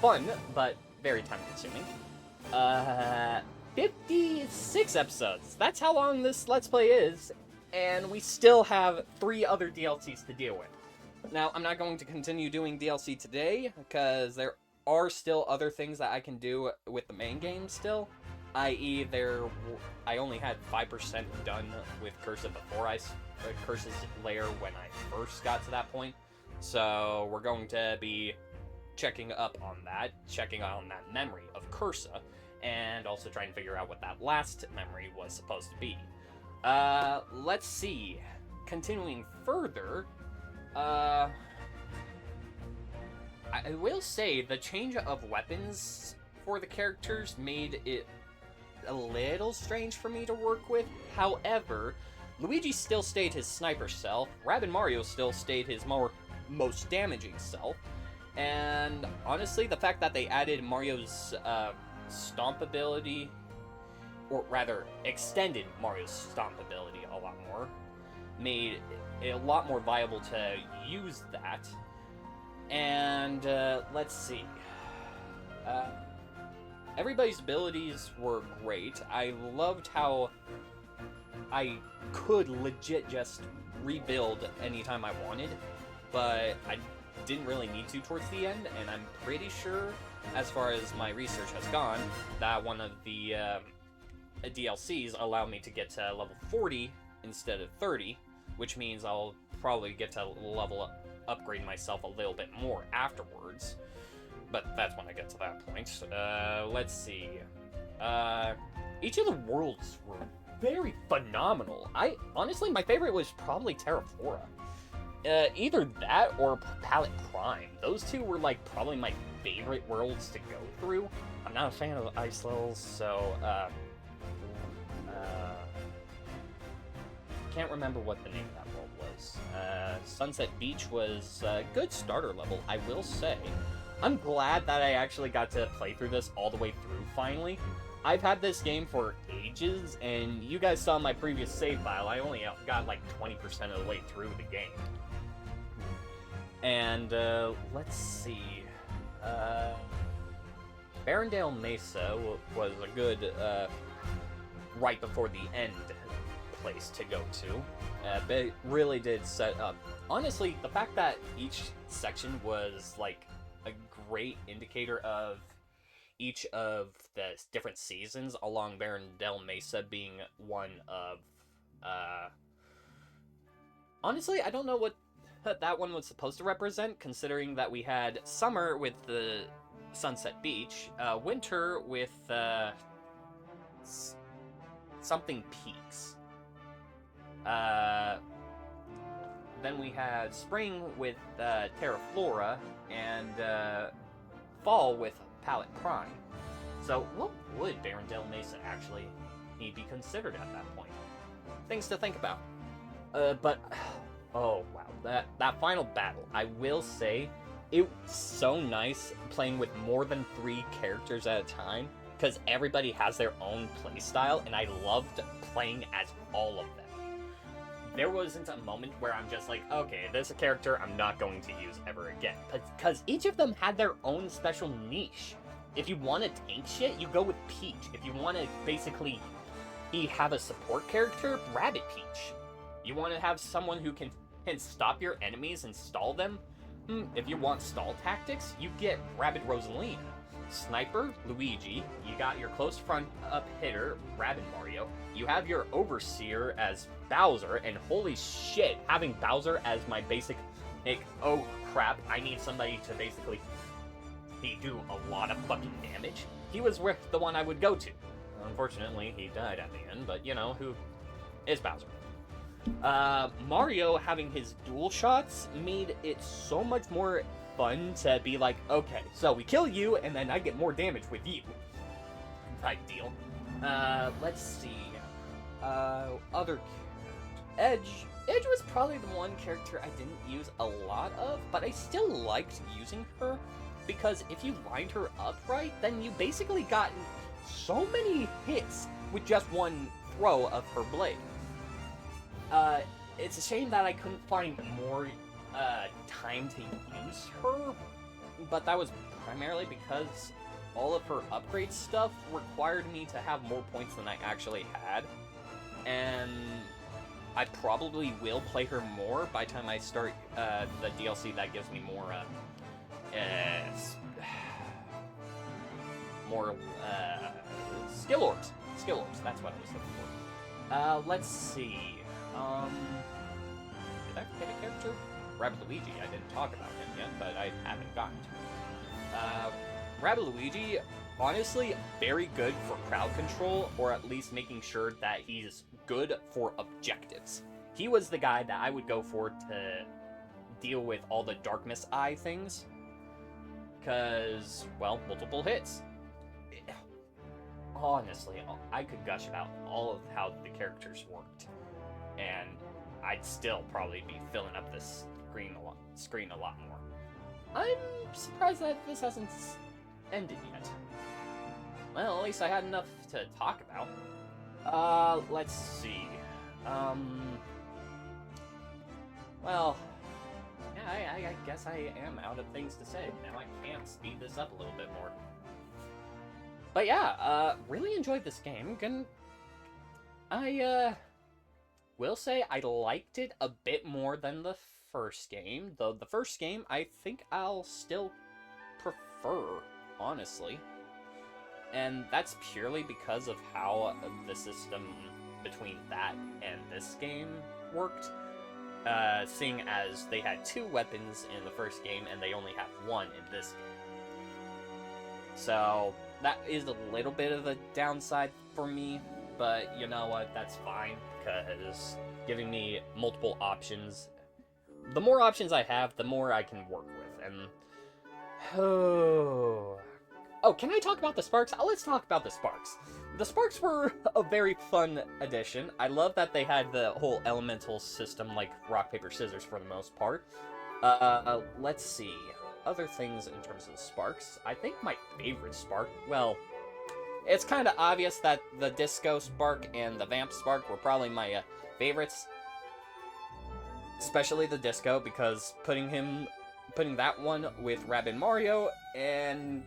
fun, but very time-consuming. 56 episodes. That's how long this Let's Play is, and we still have 3 other DLCs to deal with. Now, I'm not going to continue doing DLC today, because there are still other things that I can do with the main game still, i.e. I only had 5% done with Cursa before Cursa's lair when I first got to that point, so we're going to be checking up on that, checking on that memory of Cursa, and also trying to figure out what that last memory was supposed to be. Let's see. Continuing further, I will say the change of weapons for the characters made it a little strange for me to work with. However, Luigi still stayed his sniper self, Rabbid Mario still stayed his most damaging self, and honestly, the fact that they added Mario's stomp ability, or rather, extended Mario's stomp ability a lot more, made it a lot more viable to use that. And, let's see. Everybody's abilities were great. I loved how I could legit just rebuild anytime I wanted, but I didn't really need to towards the end, and I'm pretty sure, as far as my research has gone, that one of the DLCs allowed me to get to level 40 instead of 30, which means I'll probably get to upgrade myself a little bit more afterwards, but that's when I get to that point. Let's see. Each of the worlds were very phenomenal. Honestly, my favorite was probably Terraflora. Either that or Palette Prime. Those two were, like, probably my favorite worlds to go through. I'm not a fan of ice levels, so, can't remember what the name of that world was. Sunset Beach was a good starter level, I will say. I'm glad that I actually got to play through this all the way through, finally. I've had this game for ages, and you guys saw my previous save file, I only got like 20% of the way through the game. And, let's see. Barrendale Mesa was a good, right before the end place to go to. But it really did set up. Honestly, the fact that each section was, like, a great indicator of each of the different seasons, along Barrendale Mesa being one of, honestly, I don't know what that one was supposed to represent, considering that we had summer with the Sunset Beach, winter with, something Peaks. Then we had spring with, Terraflora, and, fall with Palette Prime. So, what would Barrendale Mesa actually be considered at that point? Things to think about. But, oh wow, that final battle, I will say, it was so nice playing with more than 3 characters at a time, because everybody has their own playstyle, and I loved playing as all of them. There wasn't a moment where I'm just like, okay, this is a character I'm not going to use ever again. Because each of them had their own special niche. If you want to tank shit, you go with Peach. If you want to basically have a support character, Rabbid Peach. You want to have someone who can stop your enemies and stall them? If you want stall tactics, you get Rabbid Rosalina. Sniper, Luigi. You got your close front up hitter, Rabbid Mario. You have your Overseer as Bowser, and holy shit, having Bowser as my basic, like, oh crap, I need somebody to basically do a lot of fucking damage. He was the one I would go to. Unfortunately, he died at the end, but you know, who is Bowser? Mario having his dual shots made it so much more fun to be like, okay, so we kill you, and then I get more damage with you. Type deal. Let's see. Other characters. Edge was probably the one character I didn't use a lot of, but I still liked using her, because if you lined her up right, then you basically got so many hits with just one throw of her blade. It's a shame that I couldn't find more time to use her, but that was primarily because all of her upgrade stuff required me to have more points than I actually had, and I probably will play her more by the time I start the DLC that gives me more more skill orbs. Skill orbs, that's what I was looking for. Let's see. Did I forget a character? Rabbid Luigi. I didn't talk about him yet, but I haven't gotten to. Rabbid Luigi, honestly, very good for crowd control, or at least making sure that he's good for objectives. He was the guy that I would go for to deal with all the Darkness Eye things. Because, well, multiple hits. Honestly, I could gush about all of how the characters worked, and I'd still probably be filling up this screen a lot more. I'm surprised that this hasn't ended yet. Well, at least I had enough to talk about. Let's see. Well, yeah, I guess I am out of things to say. Now I can speed this up a little bit more. But yeah, really enjoyed this game. I will say I liked it a bit more than the first game. Though the first game, I think I'll still prefer, honestly. And that's purely because of how the system between that and this game worked. Seeing as they had 2 weapons in the first game and they only have 1 in this game. So that is a little bit of a downside for me, but you know what, that's fine, because giving me multiple options, the more options I have, the more I can work with, and oh, can I talk about the Sparks? Let's talk about the Sparks. The Sparks were a very fun addition. I love that they had the whole elemental system, like rock, paper, scissors for the most part. Let's see. Other things in terms of Sparks. I think my favorite Spark, well, it's kind of obvious that the Disco Spark and the Vamp Spark were probably my favorites. Especially the Disco, because putting that one with Rabid Mario, and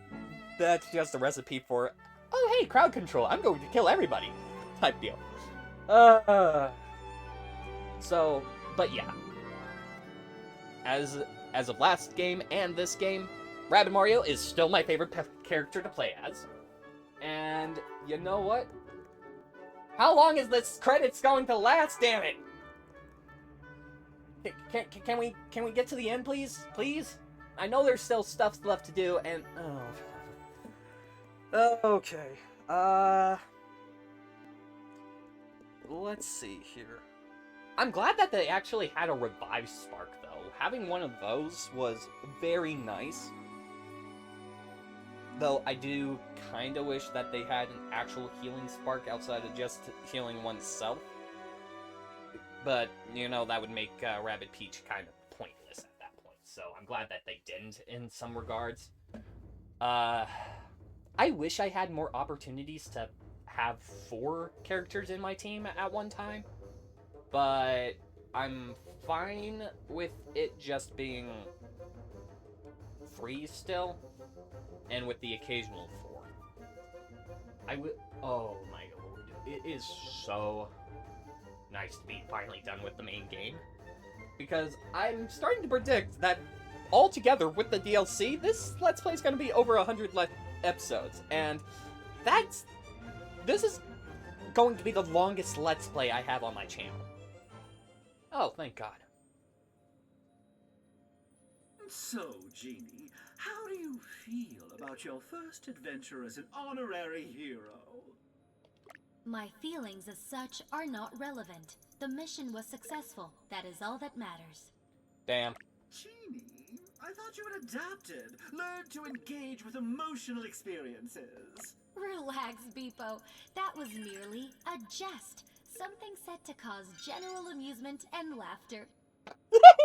that's just a recipe for, oh hey, crowd control, I'm going to kill everybody, type deal. So, but yeah. As of last game and this game, Rabid Mario is still my favorite character to play as. And you know what? How long is this credits going to last, damn it? Can we get to the end, please? Please? I know there's still stuff left to do, and okay. Let's see here. I'm glad that they actually had a revived Spark, though. Having one of those was very nice. Though I do kind of wish that they had an actual healing Spark outside of just healing oneself. But, you know, that would make Rabbid Peach kind of pointless at that point. So I'm glad that they didn't in some regards. I wish I had more opportunities to have 4 characters in my team at one time. But I'm fine with it just being 3 still. And with the occasional 4. Oh my lord. It is so nice to be finally done with the main game. Because I'm starting to predict that altogether with the DLC, this Let's Play is going to be over 100 episodes. And this is going to be the longest Let's Play I have on my channel. Oh, thank God. So, Genie, how do you feel about your first adventure as an honorary hero? My feelings as such are not relevant. The mission was successful. That is all that matters. Damn. Genie, I thought you had adapted, learned to engage with emotional experiences. Relax, Beepo. That was merely a jest. Something set to cause general amusement and laughter.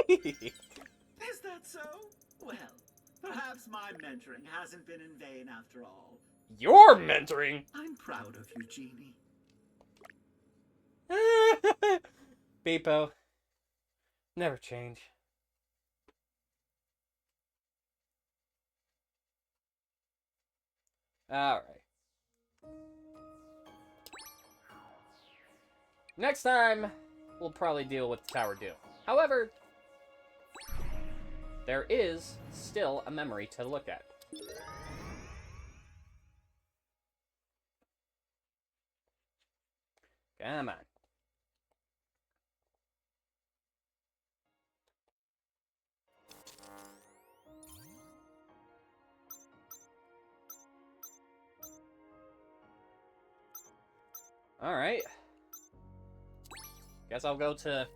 Is that so? Well, perhaps my mentoring hasn't been in vain after all. Your mentoring? I'm proud of you, Genie. Beepo. Never change. Alright. Next time, we'll probably deal with the Tower Doom. However, there is still a memory to look at. Come on. Alright. Guess I'll go to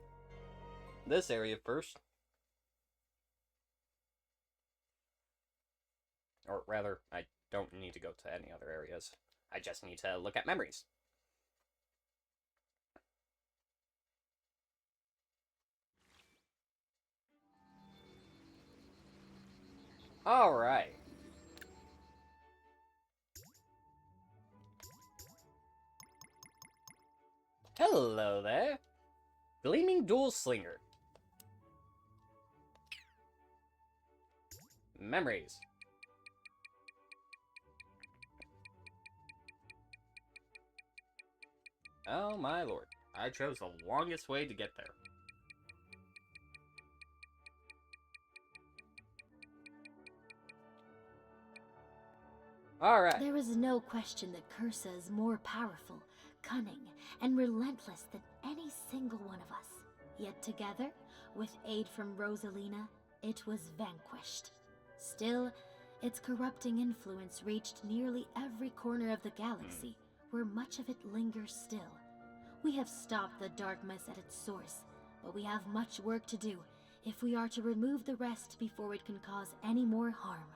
this area first. Or rather, I don't need to go to any other areas. I just need to look at memories. Alright. Hello there. Gleaming Dual Slinger. Memories. Oh my lord. I chose the longest way to get there. Alright. There is no question that Cursa is more powerful, cunning, and relentless than any single one of us. Yet together, with aid from Rosalina, it was vanquished. Still, its corrupting influence reached nearly every corner of the galaxy, where much of it lingers still. We have stopped the darkness at its source, but we have much work to do if we are to remove the rest before it can cause any more harm.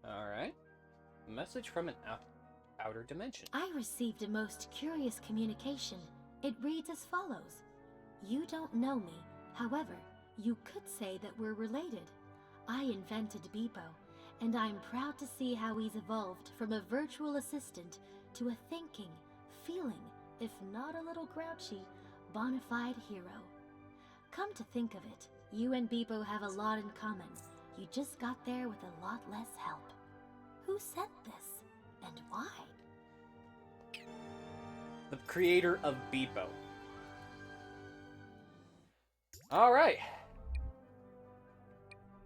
Alright. Message from an outer dimension. I received a most curious communication. It reads as follows. You don't know me. However, you could say that we're related. I invented Beepo, and I'm proud to see how he's evolved from a virtual assistant to a thinking, feeling, if not a little grouchy, bona fide hero. Come to think of it, you and Beepo have a lot in common. You just got there with a lot less help. Who sent this, and why? The creator of Beepo. Alright.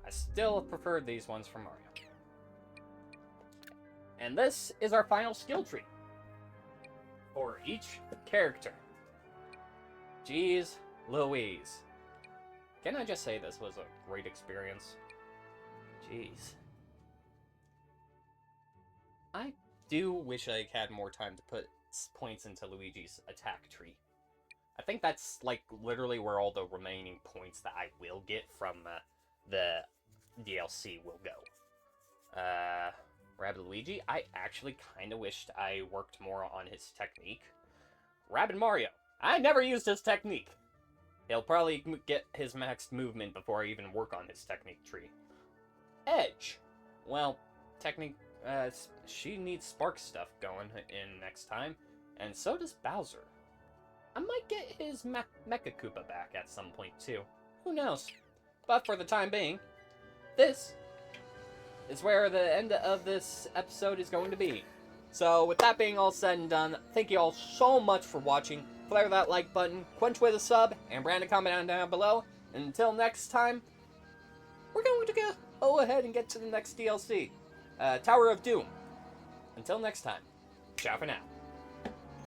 I still prefer these ones from Mario. And this is our final skill tree for each character. Jeez Louise. Can I just say this was a great experience? Jeez. I do wish I had more time to put points into Luigi's attack tree. I think that's, like, literally where all the remaining points that I will get from the DLC will go. Rabbid Luigi, I actually kind of wished I worked more on his technique. Rabbid Mario, I never used his technique. He'll probably get his maxed movement before I even work on his technique tree. Edge, well, technique, she needs spark stuff going in next time, and so does Bowser. I might get his Mecha Koopa back at some point too. Who knows? But for the time being, this is where the end of this episode is going to be. So with that being all said and done, thank you all so much for watching. Flare that like button, quench with a sub, and brand a comment down below. And until next time, we're going to go ahead and get to the next DLC. Tower of Doom. Until next time, ciao for now.